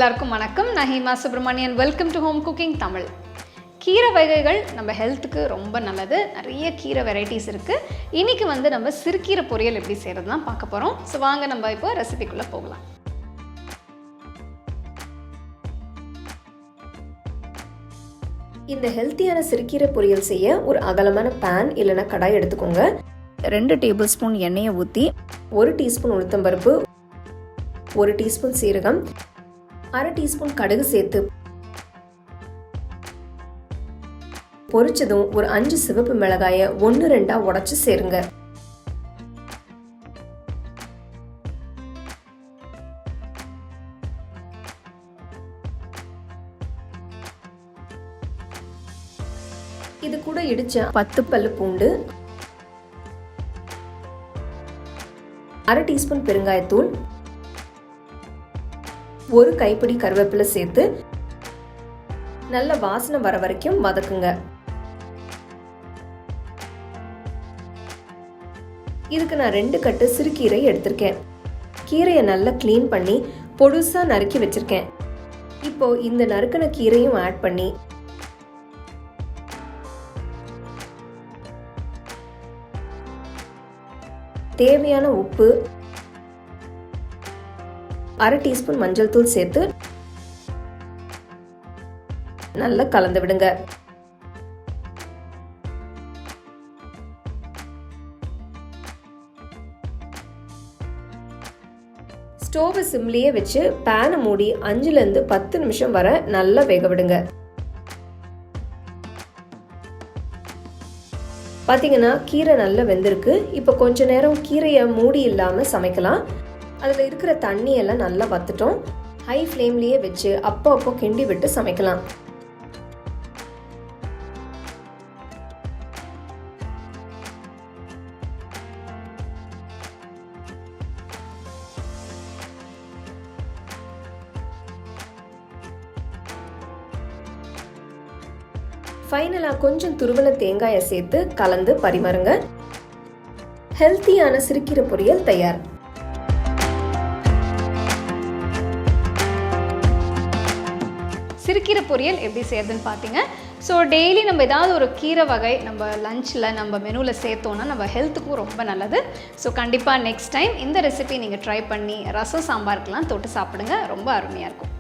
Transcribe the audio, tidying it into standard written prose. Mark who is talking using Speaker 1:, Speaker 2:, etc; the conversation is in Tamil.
Speaker 1: எல்லாருக்கும் வணக்கம். நான் Hima Subramanian. Welcome to home cooking Tamil. கீரை வகைகள் நம்ம ஹெல்த்துக்கு ரொம்ப நல்லது. நிறைய கீரை வெரைட்டிஸ் இருக்குது. இன்றைக்கி நம்ம சிறுகீரை பொரியல் எப்படி செய்கிறது தான் பார்க்க போகிறோம். ஸோ வாங்க நம்ம இப்போ ரெசிபிக்குள்ளே போகலாம்.
Speaker 2: இந்த ஹெல்த்தியான சிறுகீரை பொரியல் செய்ய ஒரு அகலமான பேன் இல்லைன்னா கடாய் எடுத்துக்கோங்க. 2 டேபிள் ஸ்பூன் எண்ணெயை ஊற்றி 1 டீஸ்பூன் உளுத்தம்பருப்பு, 1 டீஸ்பூன் சீரகம், 1/2 டீஸ்பூன் கடுகு சேர்த்து பொரிச்சதும் ஒரு 5 சிவப்பு மிளகாயை 1-2 உடைச்சு சேருங்க. இது கூட இடிச்ச 10 பல்லு பூண்டு, 1/2 டீஸ்பூன் பெருங்காயத்தூள், 1 கைப்பிடி கருவேப்பிலை சேர்த்து நல்ல வாசனை வர வரைக்கும் வதக்குங்க. இதுக்கு நான் 2 கட்டு சிறுகீரை எடுத்திருக்கேன். கீரையை நல்லா க்ளீன் பண்ணி பொடுசா நறுக்கி வச்சிருக்கேன். இப்போ இந்த நறுக்கின கீரையும் ஆட் பண்ணி தேவையான உப்பு, 1/2 டீஸ்பூன் மஞ்சள் தூள் சேர்த்து நல்லா கலந்து விடுங்க. ஸ்டோவை சிம்லியே வச்சு பேனை மூடி 5-10 நிமிஷம் வரை நல்லா வேக விடுங்க. பார்த்தீங்கன்னா கீரை நல்லா வெந்திருக்கு. இப்போ கொஞ்ச நேரம் கீரையை மூடி இல்லாமல் சமைக்கலாம். அதில் இருக்கிற தண்ணியெல்லாம் நல்லா வத்துட்டோம். ஹை ஃப்ளேம்லேயே வச்சு அப்போ கிண்டி விட்டு சமைக்கலாம். ஃபைனலாக கொஞ்சம் துருவன தேங்காயை சேர்த்து கலந்து பரிமாறுங்க. ஹெல்த்தியான சிறுகீரை பொரியல் தயார்.
Speaker 1: சிறுகீரை பொரியல் எப்படி செய்யறதுன்னு பார்த்தீங்க. ஸோ டெய்லி நம்ம ஏதாவது ஒரு கீரை வகை நம்ம லஞ்சில் நம்ம மெனுவில் சேர்த்தோன்னா நம்ம ஹெல்த்துக்கும் ரொம்ப நல்லது. ஸோ கண்டிப்பாக நெக்ஸ்ட் டைம் இந்த ரெசிபி நீங்கள் ட்ரை பண்ணி ரசம் சாம்பாருக்கெலாம் தொட்டு சாப்பிடுங்க. ரொம்ப அருமையாக இருக்கும்.